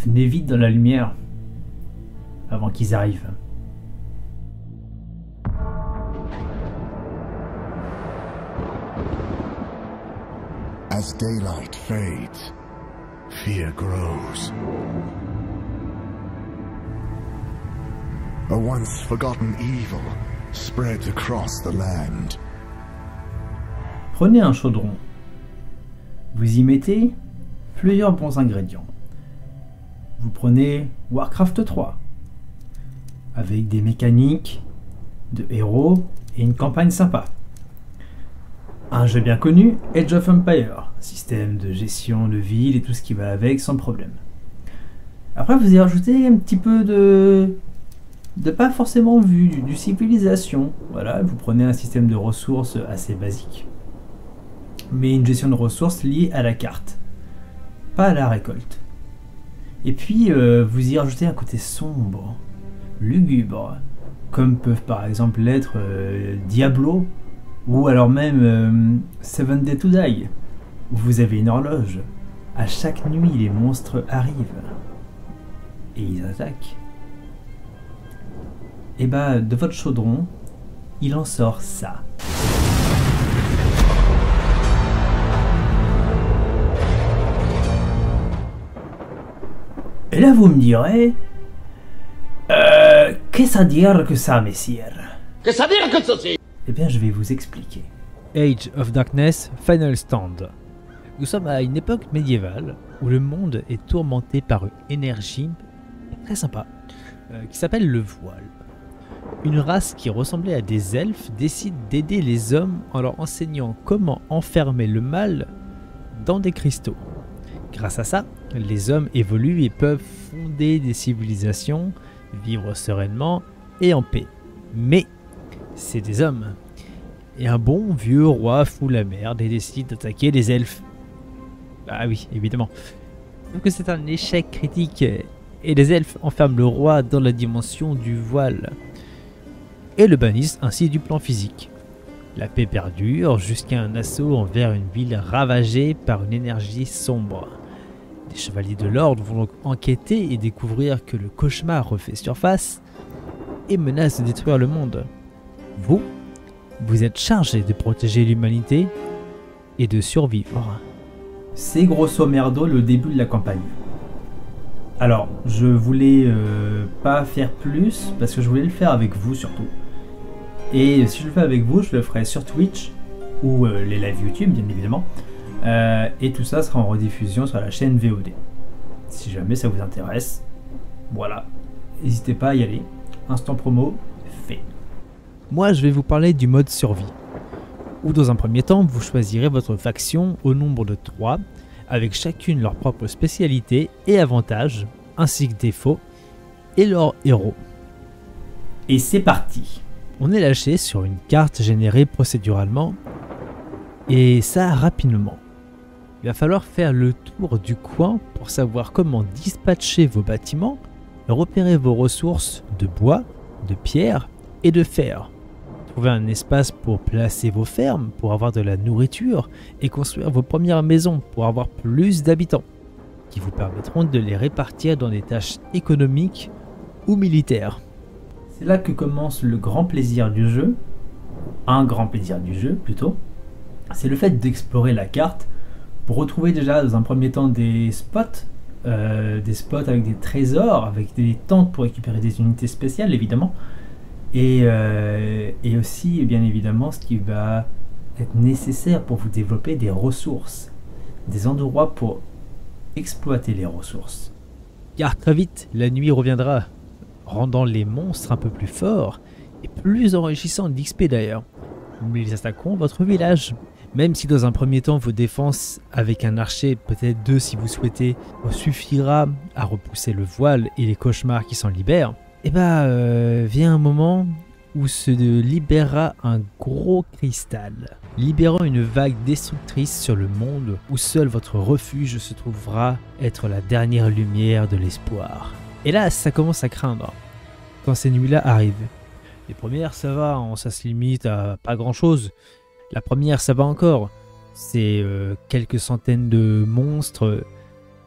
Venez vite dans la lumière, avant qu'ils arrivent. As daylight fades, fear grows. A once forgotten evil spreads across the land. Prenez un chaudron. Vous y mettez plusieurs bons ingrédients. Vous prenez Warcraft 3, avec des mécaniques de héros et une campagne sympa. Un jeu bien connu, Age of Empires, système de gestion de ville et tout ce qui va avec sans problème. Après vous y rajoutez un petit peu de pas forcément vu, du civilisation. Voilà, vous prenez un système de ressources assez basique, mais une gestion de ressources liée à la carte, pas à la récolte. Et puis vous y rajoutez un côté sombre, lugubre, comme peuvent par exemple l'être Diablo, ou alors même Seven Day to Die, où vous avez une horloge. À chaque nuit, les monstres arrivent et ils attaquent. Et bah, de votre chaudron, il en sort ça. Et là, vous me direz, qu'est-ce à dire que ça, messire? Qu'est-ce à dire que ceci? Eh bien, je vais vous expliquer. Age of Darkness Final Stand. Nous sommes à une époque médiévale où le monde est tourmenté par une énergie très sympa qui s'appelle le voile. Une race qui ressemblait à des elfes décide d'aider les hommes en leur enseignant comment enfermer le mal dans des cristaux. Grâce à ça, les hommes évoluent et peuvent fonder des civilisations, vivre sereinement et en paix. Mais c'est des hommes. Et un bon vieux roi fout la merde et décide d'attaquer les elfes. Ah oui, évidemment. Sauf que c'est un échec critique et les elfes enferment le roi dans la dimension du voile et le bannissent ainsi du plan physique. La paix perdure jusqu'à un assaut envers une ville ravagée par une énergie sombre. Les chevaliers de l'ordre vont donc enquêter et découvrir que le cauchemar refait surface et menace de détruire le monde. Vous êtes chargé de protéger l'humanité et de survivre. C'est grosso merdo le début de la campagne. Alors, je voulais pas faire plus, parce que je voulais le faire avec vous surtout. Et si je le fais avec vous, je le ferai sur Twitch, ou les lives YouTube bien évidemment. Et tout ça sera en rediffusion sur la chaîne VOD. Si jamais ça vous intéresse, voilà. N'hésitez pas à y aller. Instant promo, fait. Moi, je vais vous parler du mode survie, où dans un premier temps, vous choisirez votre faction au nombre de 3, avec chacune leur propre spécialité et avantages, ainsi que défauts, et leurs héros. Et c'est parti. On est lâché sur une carte générée procéduralement, et ça rapidement. Il va falloir faire le tour du coin pour savoir comment dispatcher vos bâtiments, repérer vos ressources de bois, de pierre et de fer. Trouver un espace pour placer vos fermes, pour avoir de la nourriture et construire vos premières maisons pour avoir plus d'habitants, qui vous permettront de les répartir dans des tâches économiques ou militaires. C'est là que commence le grand plaisir du jeu, un grand plaisir du jeu plutôt, c'est le fait d'explorer la carte pour retrouver déjà dans un premier temps des spots avec des trésors, avec des tentes pour récupérer des unités spéciales évidemment, et aussi bien évidemment ce qui va être nécessaire pour vous développer des ressources, des endroits pour exploiter les ressources. Car très vite, la nuit reviendra, rendant les monstres un peu plus forts et plus enrichissants d'XP d'ailleurs. Mais ils attaqueront votre village. Même si dans un premier temps vos défenses avec un archer, peut-être 2 si vous souhaitez, vous suffira à repousser le voile et les cauchemars qui s'en libèrent, et vient un moment où se libérera un gros cristal, libérant une vague destructrice sur le monde où seul votre refuge se trouvera être la dernière lumière de l'espoir. Et là, ça commence à craindre quand ces nuits-là arrivent. Les premières, ça va, ça se limite à pas grand-chose. La première, ça va encore. C'est quelques centaines de monstres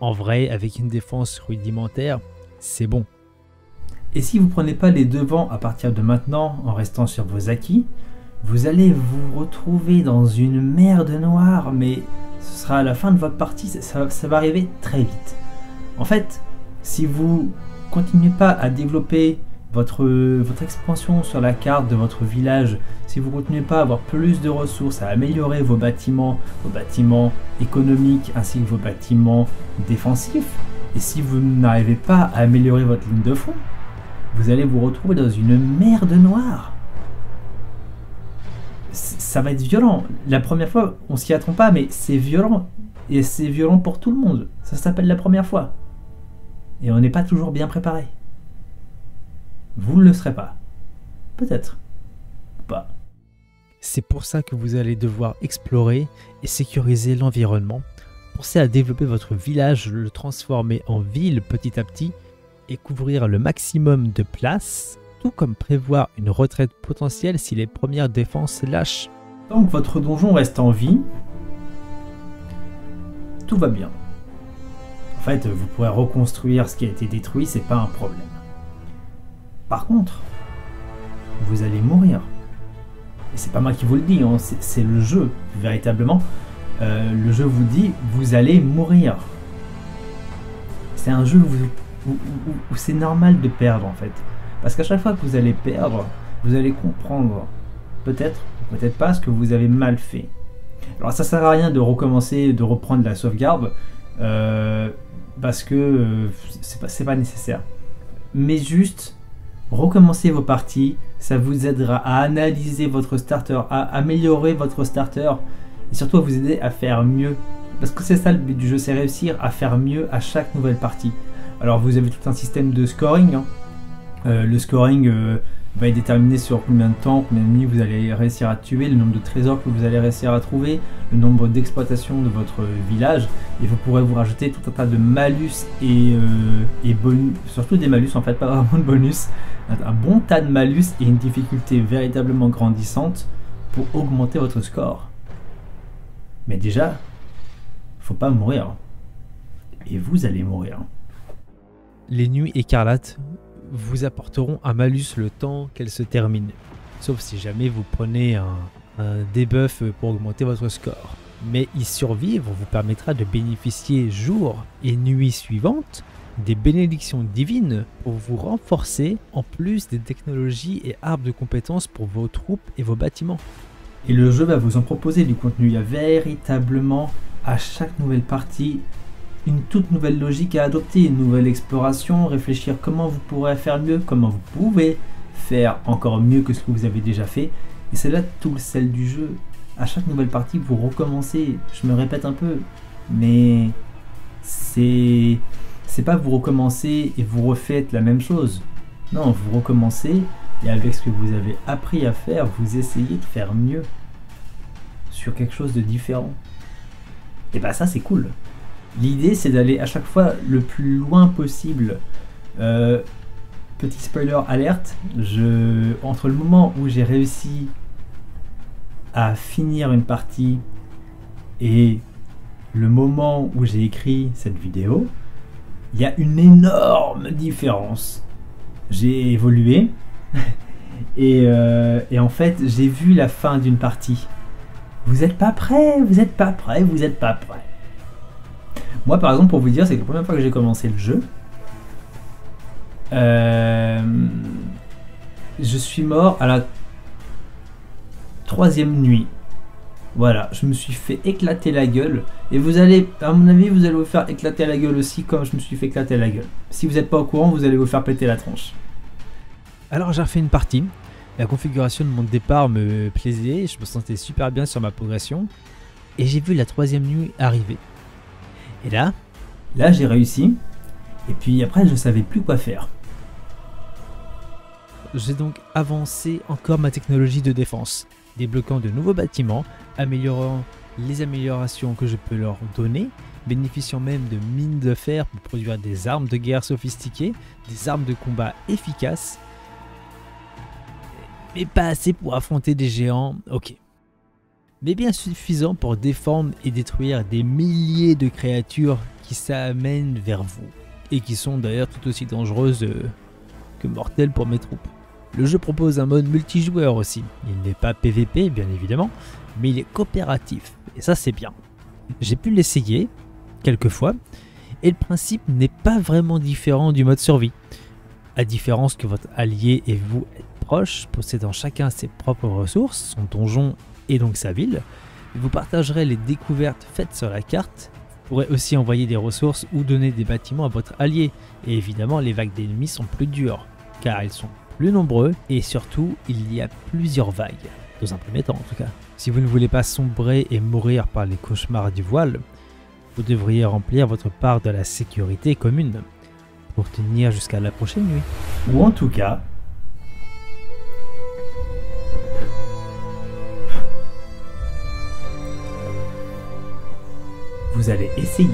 En vrai, avec une défense rudimentaire, c'est bon. Et si vous ne prenez pas les devants à partir de maintenant en restant sur vos acquis, vous allez vous retrouver dans une merde noire, mais ce sera à la fin de votre partie, ça va arriver très vite. En fait, si vous continuez pas à développer votre expansion sur la carte de votre village, si vous ne continuez pas à avoir plus de ressources, à améliorer vos bâtiments économiques ainsi que vos bâtiments défensifs, et si vous n'arrivez pas à améliorer votre ligne de front, vous allez vous retrouver dans une merde noire. Ça va être violent. La première fois, on s'y attend pas, mais c'est violent. Et c'est violent pour tout le monde. Ça s'appelle la première fois. Et on n'est pas toujours bien préparé. Vous ne le serez pas. Peut-être. Ou pas. C'est pour ça que vous allez devoir explorer et sécuriser l'environnement. Pensez à développer votre village, le transformer en ville petit à petit et couvrir le maximum de place, tout comme prévoir une retraite potentielle si les premières défenses lâchent. Tant que votre donjon reste en vie, tout va bien. En fait, vous pourrez reconstruire ce qui a été détruit, c'est pas un problème. Par contre, vous allez mourir. Et c'est pas moi qui vous le dis, hein, c'est le jeu, véritablement. Le jeu vous dit, vous allez mourir. C'est un jeu où c'est normal de perdre, en fait. Parce qu'à chaque fois que vous allez perdre, vous allez comprendre, peut-être ou peut-être pas, ce que vous avez mal fait. Alors ça sert à rien de recommencer, de reprendre la sauvegarde, parce que c'est pas nécessaire. Mais juste, recommencer vos parties, ça vous aidera à analyser votre starter, à améliorer votre starter, et surtout à vous aider à faire mieux. Parce que c'est ça le but du jeu, c'est réussir à faire mieux à chaque nouvelle partie. Alors vous avez tout un système de scoring, hein. Le scoring va être déterminé sur combien de temps, combien de nuits vous allez réussir à tuer, le nombre de trésors que vous allez réussir à trouver, le nombre d'exploitations de votre village, et vous pourrez vous rajouter tout un tas de malus et bonus, surtout des malus en fait, pas vraiment de bonus, un bon tas de malus et une difficulté véritablement grandissante pour augmenter votre score. Mais déjà, faut pas mourir. Et vous allez mourir. Les nuits écarlates vous apporteront un malus le temps qu'elles se terminent. Sauf si jamais vous prenez un debuff pour augmenter votre score. Mais y survivre vous permettra de bénéficier jour et nuit suivantes des bénédictions divines pour vous renforcer, en plus des technologies et arbres de compétences pour vos troupes et vos bâtiments. Et le jeu va vous en proposer du contenu. Il y a véritablement à chaque nouvelle partie une toute nouvelle logique à adopter, une nouvelle exploration, réfléchir comment vous pourrez faire mieux, comment vous pouvez faire encore mieux que ce que vous avez déjà fait. Et c'est là tout le sel du jeu. À chaque nouvelle partie, vous recommencez. Je me répète un peu, mais c'est pas vous recommencez et vous refaites la même chose. Non, vous recommencez et avec ce que vous avez appris à faire, vous essayez de faire mieux sur quelque chose de différent. Et bah ça c'est cool. L'idée c'est d'aller à chaque fois le plus loin possible. Petit spoiler alerte, entre le moment où j'ai réussi à finir une partie et le moment où j'ai écrit cette vidéo, il y a une énorme différence. J'ai évolué et en fait j'ai vu la fin d'une partie. Vous êtes pas prêt, vous êtes pas prêt, vous êtes pas prêt. Moi par exemple, pour vous dire, c'est que la première fois que j'ai commencé le jeu, je suis mort à la 3e nuit. Voilà, je me suis fait éclater la gueule. Et vous allez, à mon avis, vous allez vous faire éclater la gueule aussi, comme je me suis fait éclater la gueule. Si vous n'êtes pas au courant, vous allez vous faire péter la tronche. Alors j'ai refait une partie. La configuration de mon départ me plaisait, je me sentais super bien sur ma progression. Et j'ai vu la 3e nuit arriver. Et là j'ai réussi. Et puis après, je savais plus quoi faire. J'ai donc avancé encore ma technologie de défense, débloquant de nouveaux bâtiments, améliorant les améliorations que je peux leur donner, bénéficiant même de mines de fer pour produire des armes de guerre sophistiquées, des armes de combat efficaces, mais pas assez pour affronter des géants, ok. Mais bien suffisant pour défendre et détruire des milliers de créatures qui qui s'amènent vers vous, et qui sont d'ailleurs tout aussi dangereuses que mortelles pour mes troupes. Le jeu propose un mode multijoueur aussi. Il n'est pas PVP bien évidemment, mais il est coopératif, et ça c'est bien. J'ai pu l'essayer quelques fois, et le principe n'est pas vraiment différent du mode survie. À différence que votre allié et vous êtes proches, possédant chacun ses propres ressources, son donjon et donc sa ville, vous partagerez les découvertes faites sur la carte. Vous pourrez aussi envoyer des ressources ou donner des bâtiments à votre allié, et évidemment les vagues d'ennemis sont plus dures, car ils sont plus nombreux, et surtout il y a plusieurs vagues, dans un premier temps en tout cas. Si vous ne voulez pas sombrer et mourir par les cauchemars du voile, vous devriez remplir votre part de la sécurité commune, pour tenir jusqu'à la prochaine nuit. Ou en tout cas, vous allez essayer.